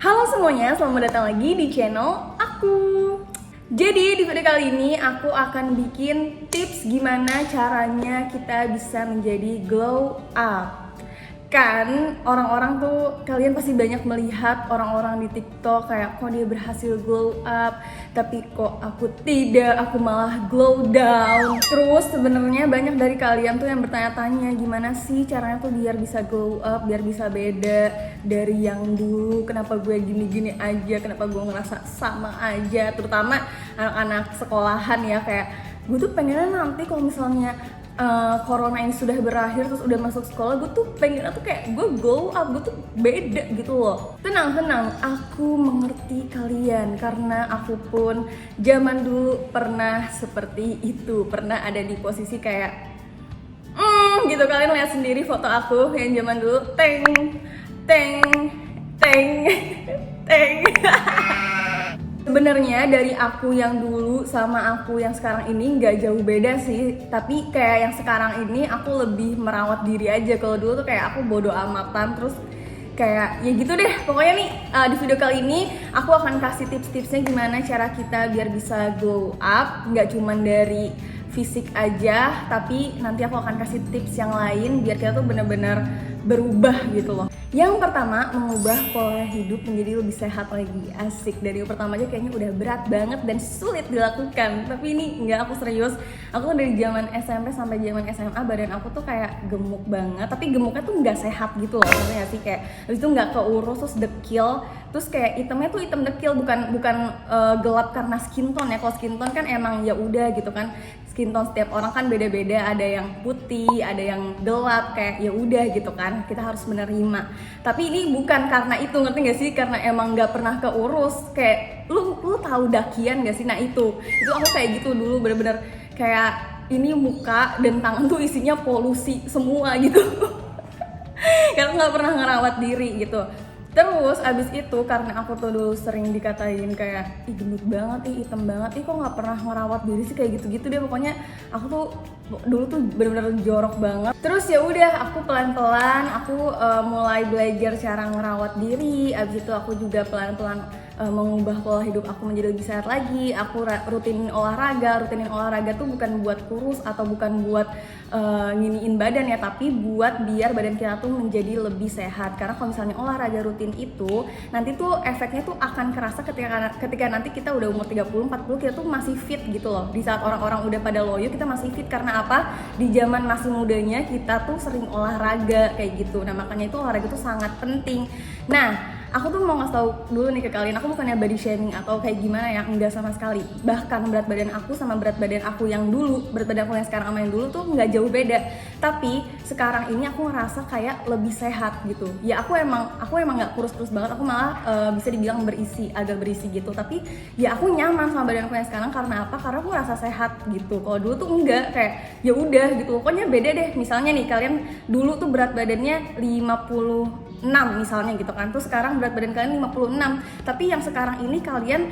Halo semuanya, selamat datang lagi di channel aku. Jadi di video kali ini aku akan bikin tips gimana caranya kita bisa menjadi glow up. Kan orang-orang tuh, kalian pasti banyak melihat orang-orang di TikTok kayak kok dia berhasil glow up, tapi kok aku tidak, aku malah glow down. Terus sebenarnya banyak dari kalian tuh yang bertanya-tanya gimana sih caranya tuh biar bisa glow up, biar bisa beda dari yang dulu. Kenapa gue gini-gini aja, kenapa gue ngerasa sama aja, terutama anak-anak sekolahan ya. Kayak gue tuh pengennya nanti kalau misalnya corona ini sudah berakhir terus udah masuk sekolah, gue tuh pengennya tuh kayak gue glow up, gue tuh beda gitu loh. Tenang, aku mengerti kalian karena aku pun zaman dulu pernah seperti itu, pernah ada di posisi kayak gitu. Kalian lihat sendiri foto aku yang zaman dulu, teng teng teng teng. Sebenarnya dari aku yang dulu sama aku yang sekarang ini nggak jauh beda sih, tapi kayak yang sekarang ini aku lebih merawat diri aja. Kalau dulu tuh kayak aku bodo amatan, terus kayak ya gitu deh. Pokoknya nih di video kali ini aku akan kasih tips-tipsnya gimana cara kita biar bisa glow up, nggak cuman dari fisik aja, tapi nanti aku akan kasih tips yang lain biar kita tuh bener-bener berubah gitu loh. Yang pertama, mengubah pola hidup menjadi lebih sehat lagi. Asik, dari pertama aja kayaknya udah berat banget dan sulit dilakukan. Tapi ini enggak, aku serius. Aku dari zaman SMP sampai zaman SMA badan aku tuh kayak gemuk banget. Tapi gemuknya tuh nggak sehat gitu loh, maksudnya sih kayak habis itu nggak keurus, terus dekil. Terus kayak hitamnya tuh hitam dekil, bukan gelap karena skin tone ya. Kalau skin tone kan emang ya udah gitu kan. Skin tone setiap orang kan beda-beda, ada yang putih, ada yang gelap, kayak ya udah gitu kan. Kita harus menerima. Tapi ini bukan karena itu, ngerti gak sih? Karena emang nggak pernah keurus. Kayak lu tahu dakian gak sih? Nah itu aku kayak gitu dulu, bener-bener kayak ini muka dan tangan tuh isinya polusi semua gitu. Karena nggak pernah ngerawat diri gitu. Terus abis itu karena aku tuh dulu sering dikatain kayak ih gendut banget, ih hitam banget, ih kok nggak pernah ngerawat diri sih, kayak gitu-gitu deh. Pokoknya aku tuh dulu tuh bener-bener jorok banget. Terus ya udah aku pelan-pelan aku mulai belajar cara ngerawat diri. Abis itu aku juga pelan-pelan mengubah pola hidup aku menjadi lebih sehat lagi. Aku rutinin olahraga tuh bukan buat kurus atau bukan buat nginiin badan ya, tapi buat biar badan kita tuh menjadi lebih sehat. Karena kalau misalnya olahraga rutin itu nanti tuh efeknya tuh akan kerasa ketika nanti kita udah umur 30-40, kita tuh masih fit gitu loh. Di saat orang-orang udah pada loyo, kita masih fit. Karena apa? Di zaman masih mudanya kita tuh sering olahraga kayak gitu. Nah makanya itu olahraga tuh sangat penting. Nah aku tuh mau ngasih tau dulu nih ke kalian, aku bukannya body shaming atau kayak gimana ya, enggak sama sekali. Bahkan berat badan aku sama berat badan aku yang dulu, berat badan aku yang sekarang sama yang dulu tuh nggak jauh beda. Tapi sekarang ini aku ngerasa kayak lebih sehat gitu. Ya aku emang nggak kurus-kurus banget, aku malah bisa dibilang agak berisi gitu. Tapi ya aku nyaman sama badan aku yang sekarang karena apa? Karena aku ngerasa sehat gitu. Kalau dulu tuh enggak, kayak ya udah gitu. Pokoknya beda deh. Misalnya nih kalian dulu tuh berat badannya 56 misalnya gitu kan, terus sekarang berat badan kalian 56, tapi yang sekarang ini kalian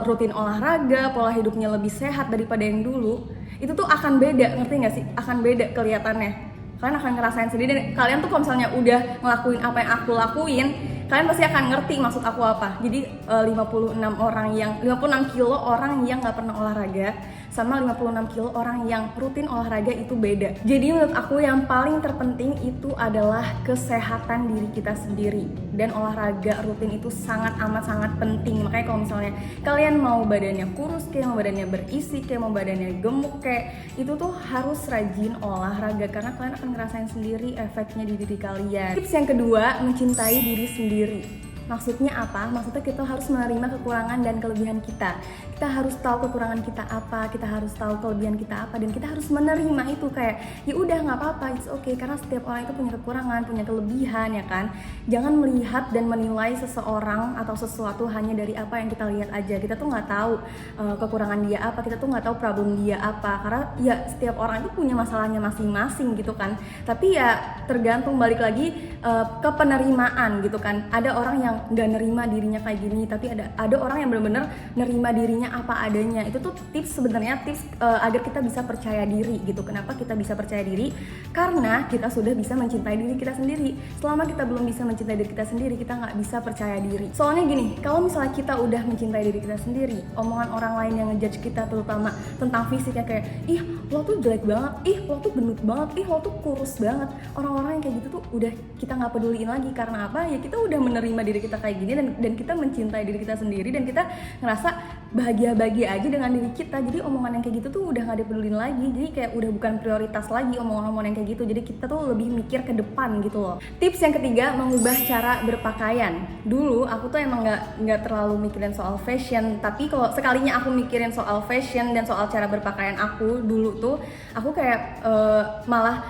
rutin olahraga, pola hidupnya lebih sehat daripada yang dulu, itu tuh akan beda, ngerti gak sih? Akan beda kelihatannya, kalian akan ngerasain sendiri. Dan kalian tuh kalau misalnya udah ngelakuin apa yang aku lakuin, kalian pasti akan ngerti maksud aku apa. Jadi 56 kilo orang yang nggak pernah olahraga sama 56 kilo orang yang rutin olahraga itu beda. Jadi menurut aku yang paling terpenting itu adalah kesehatan diri kita sendiri, dan olahraga rutin itu sangat penting. Makanya kalau misalnya kalian mau badannya kurus, kayak mau badannya berisi, kayak mau badannya gemuk, kayak itu tuh harus rajin olahraga karena kalian akan ngerasain sendiri efeknya di diri kalian. Tips yang kedua, mencintai diri sendiri. Maksudnya apa? Maksudnya kita harus menerima kekurangan dan kelebihan kita. Kita harus tahu kekurangan kita apa, kita harus tahu kelebihan kita apa, dan kita harus menerima itu. Kayak ya udah nggak apa-apa, it's okay, karena setiap orang itu punya kekurangan, punya kelebihan ya kan. Jangan melihat dan menilai seseorang atau sesuatu hanya dari apa yang kita lihat aja. Kita tuh nggak tahu kekurangan dia apa, kita tuh nggak tahu problem dia apa, karena ya setiap orang itu punya masalahnya masing-masing gitu kan. Tapi ya tergantung, balik lagi ke penerimaan gitu kan. Ada orang yang yang nggak nerima dirinya kayak gini, tapi ada orang yang benar-benar nerima dirinya apa adanya. Itu tuh sebenarnya tips agar kita bisa percaya diri gitu. Kenapa kita bisa percaya diri? Karena kita sudah bisa mencintai diri kita sendiri. Selama kita belum bisa mencintai diri kita sendiri, kita nggak bisa percaya diri. Soalnya gini, kalau misalnya kita udah mencintai diri kita sendiri, omongan orang lain yang ngejudge kita terutama tentang fisiknya kayak, ih lo tuh jelek banget, ih lo tuh gendut banget, ih lo tuh kurus banget, orang-orang yang kayak gitu tuh udah kita nggak peduliin lagi. Karena apa? Ya kita udah menerima diri kita kayak gini, dan kita mencintai diri kita sendiri, dan kita ngerasa bahagia-bahagia aja dengan diri kita. Jadi omongan yang kayak gitu tuh udah nggak dipedulin lagi, jadi kayak udah bukan prioritas lagi omongan-omongan yang kayak gitu. Jadi kita tuh lebih mikir ke depan gitu loh. Tips yang ketiga, mengubah cara berpakaian. Dulu aku tuh emang nggak terlalu mikirin soal fashion, tapi kalau sekalinya aku mikirin soal fashion dan soal cara berpakaian aku dulu tuh, aku kayak malah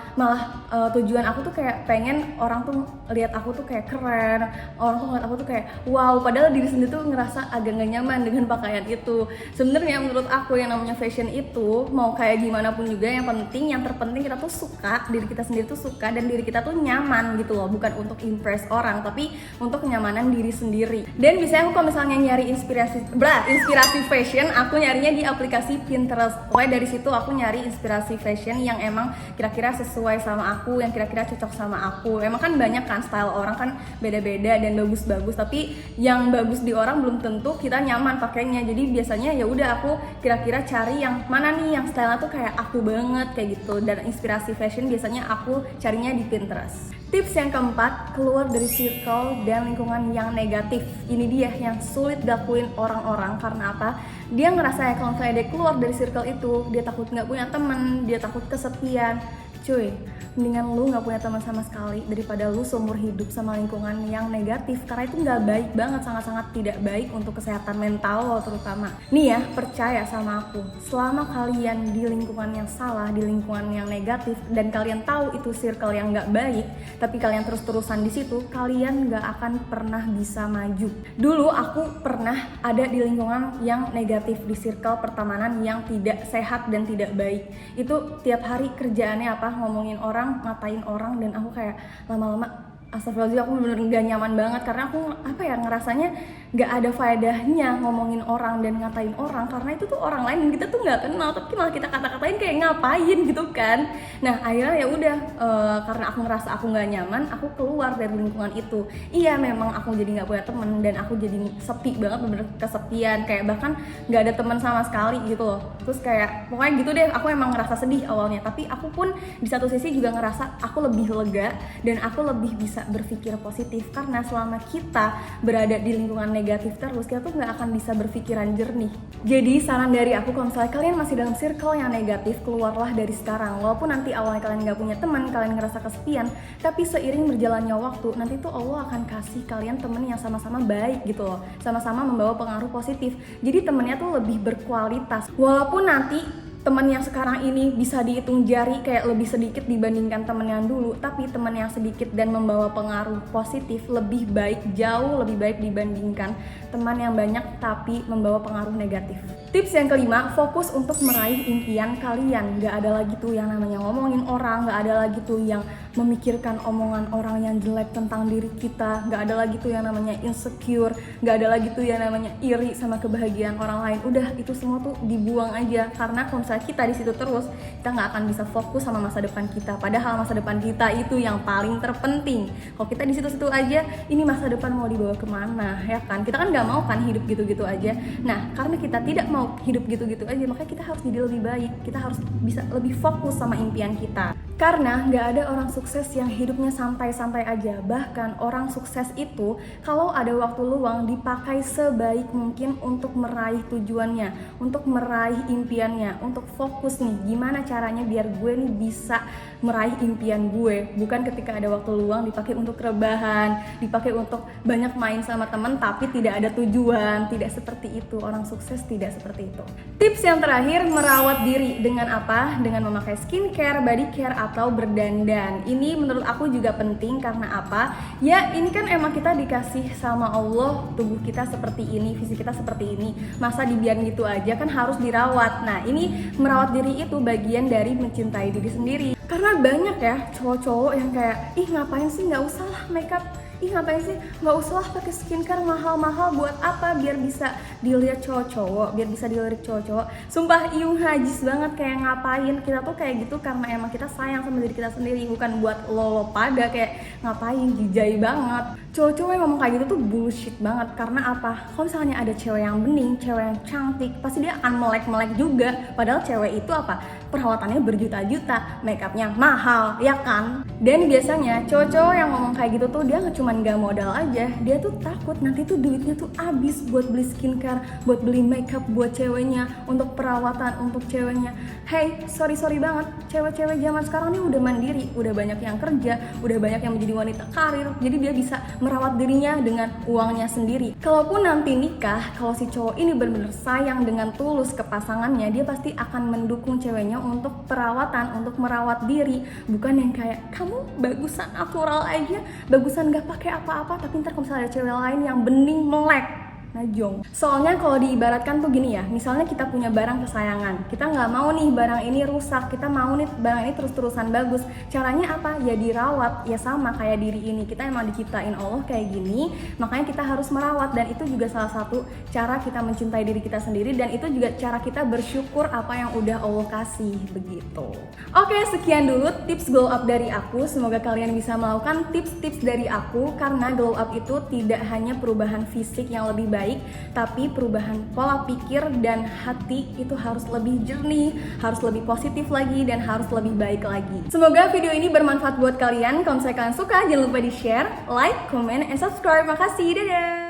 tujuan aku tuh kayak pengen orang tuh lihat aku tuh kayak keren, orang tuh ngeliat aku tuh kayak wow, padahal diri sendiri tuh ngerasa agak gak nyaman dengan pakaian itu. Sebenarnya menurut aku yang namanya fashion itu mau kayak gimana pun juga, yang terpenting kita tuh suka, diri kita sendiri tuh suka, dan diri kita tuh nyaman gitu loh, bukan untuk impress orang, tapi untuk kenyamanan diri sendiri. Dan biasanya aku kalau misalnya nyari inspirasi fashion, aku nyarinya di aplikasi Pinterest. Pokoknya dari situ aku nyari inspirasi fashion yang emang kira-kira sesuai sama aku, yang kira-kira cocok sama aku. Emang kan banyak kan style orang kan beda-beda dan bagus-bagus, tapi yang bagus di orang belum tentu kita nyaman pakainya. Jadi biasanya ya udah aku kira-kira cari yang mana nih yang style-nya tuh kayak aku banget kayak gitu. Dan inspirasi fashion biasanya aku carinya di Pinterest. Tips yang keempat, keluar dari circle dan lingkungan yang negatif. Ini dia yang sulit dilakuin orang-orang. Karena apa? Dia ngerasa ya kalau misalnya dia keluar dari circle itu, dia takut nggak punya teman, dia takut kesepian. Cuy, mendingan lu gak punya teman sama sekali daripada lu seumur hidup sama lingkungan yang negatif. Karena itu gak baik banget, sangat-sangat tidak baik untuk kesehatan mental lo terutama. Nih ya, percaya sama aku, selama kalian di lingkungan yang salah, di lingkungan yang negatif, dan kalian tahu itu circle yang gak baik, tapi kalian terus-terusan di situ, kalian gak akan pernah bisa maju. Dulu aku pernah ada di lingkungan yang negatif, di circle pertemanan yang tidak sehat dan tidak baik. Itu tiap hari kerjaannya apa? Ngomongin orang, ngatain orang, dan aku kayak lama-lama astagfirullahaladzim, aku bener-bener gak nyaman banget. Karena aku ngerasanya gak ada faedahnya ngomongin orang dan ngatain orang, karena itu tuh orang lain dan kita tuh gak kenal, tapi malah kita kata-katain kayak ngapain gitu kan. Nah akhirnya ya udah, karena aku ngerasa aku gak nyaman, aku keluar dari lingkungan itu. Iya memang aku jadi gak punya temen, dan aku jadi sepi banget, bener-bener kesepian, kayak bahkan gak ada teman sama sekali gitu loh. Terus kayak pokoknya gitu deh, aku emang ngerasa sedih awalnya, tapi aku pun di satu sisi juga ngerasa aku lebih lega dan aku lebih bisa berpikir positif. Karena selama kita berada di lingkungan negatif terus, kita tuh nggak akan bisa berpikiran jernih. Jadi saran dari aku, kalau misalnya kalian masih dalam circle yang negatif, keluarlah dari sekarang. Walaupun nanti awalnya kalian nggak punya teman, kalian ngerasa kesepian, tapi seiring berjalannya waktu, nanti tuh Allah akan kasih kalian temen yang sama-sama baik gitu loh, sama-sama membawa pengaruh positif. Jadi temennya tuh lebih berkualitas. Walaupun nanti teman yang sekarang ini bisa dihitung jari kayak lebih sedikit dibandingkan teman yang dulu, tapi teman yang sedikit dan membawa pengaruh positif lebih baik, jauh lebih baik dibandingkan teman yang banyak tapi membawa pengaruh negatif. Tips yang kelima, fokus untuk meraih impian kalian. Gak ada lagi tuh yang namanya ngomongin orang, gak ada lagi tuh yang memikirkan omongan orang yang jelek tentang diri kita, gak ada lagi tuh yang namanya insecure, gak ada lagi tuh yang namanya iri sama kebahagiaan orang lain. Udah, itu semua tuh dibuang aja. Karena kalau misalnya kita di situ terus, kita nggak akan bisa fokus sama masa depan kita. Padahal masa depan kita itu yang paling terpenting. Kalau kita di situ-situ aja, ini masa depan mau dibawa kemana, ya kan? Kita kan nggak mau kan hidup gitu-gitu aja. Nah, karena kita tidak mau hidup gitu-gitu aja, makanya kita harus jadi lebih baik. Kita harus bisa lebih fokus sama impian kita. Karena nggak ada orang sukses yang hidupnya santai-santai aja. Bahkan orang sukses itu kalau ada waktu luang dipakai sebaik mungkin untuk meraih tujuannya, untuk meraih impiannya, untuk fokus nih gimana caranya biar gue nih bisa meraih impian gue. Bukan ketika ada waktu luang dipakai untuk rebahan, dipakai untuk banyak main sama temen tapi tidak ada tujuan. Tidak seperti itu, orang sukses tidak seperti itu. Tips yang terakhir, merawat diri dengan apa? Dengan memakai skincare, body care, atau berdandan. Ini menurut aku juga penting. Karena apa? Ya ini kan emang kita dikasih sama Allah tubuh kita seperti ini, fisik kita seperti ini. Masa dibiarin gitu aja, kan harus dirawat. Nah ini merawat diri itu bagian dari mencintai diri sendiri. Karena banyak ya cowok-cowok yang kayak, ih ngapain sih, nggak usah lah makeup, ih ngapain sih, nggak usah lah pakai skincare mahal-mahal, buat apa, biar bisa dilihat cowok-cowok, biar bisa dilirik cowok-cowok. Sumpah iu najis banget, kayak ngapain kita tuh kayak gitu karena emang kita sayang sama diri kita sendiri, bukan buat lo pada kayak ngapain, jijai banget. Cowok-cowok yang ngomong kayak gitu tuh bullshit banget. Karena apa, kalau misalnya ada cewek yang bening, cewek yang cantik, pasti dia akan melek-melek juga, padahal cewek itu apa, perawatannya berjuta-juta, makeupnya mahal, ya kan? Dan biasanya cowok-cowok yang ngomong kayak gitu tuh dia cuman gak modal aja, dia tuh takut nanti tuh duitnya tuh habis buat beli skincare, buat beli makeup buat ceweknya, untuk perawatan untuk ceweknya. Hey, sorry banget, cewek-cewek zaman sekarang nih udah mandiri, udah banyak yang kerja, udah banyak yang menjadi wanita karir, jadi dia bisa merawat dirinya dengan uangnya sendiri. Kalaupun nanti nikah, kalau si cowok ini benar-benar sayang dengan tulus ke pasangannya, dia pasti akan mendukung ceweknya untuk perawatan, untuk merawat diri, bukan yang kayak kamu bagusan natural aja, bagusan gak pakai apa-apa, tapi ntar kalau misalnya ada cewek lain yang bening melek, najong. Soalnya kalau diibaratkan tuh gini ya, misalnya kita punya barang kesayangan, kita nggak mau nih barang ini rusak, kita mau nih barang ini terus-terusan bagus. Caranya apa? Ya dirawat. Ya sama kayak diri ini, kita emang diciptain Allah kayak gini, makanya kita harus merawat, dan itu juga salah satu cara kita mencintai diri kita sendiri, dan itu juga cara kita bersyukur apa yang udah Allah kasih, begitu. Oke, sekian dulu tips glow up dari aku. Semoga kalian bisa melakukan tips-tips dari aku, karena glow up itu tidak hanya perubahan fisik yang lebih baik, tapi perubahan pola pikir dan hati itu harus lebih jernih, harus lebih positif lagi, dan harus lebih baik lagi. Semoga video ini bermanfaat buat kalian. Kalau misalnya kalian suka, jangan lupa di share, like, comment, and subscribe. Makasih, dadah!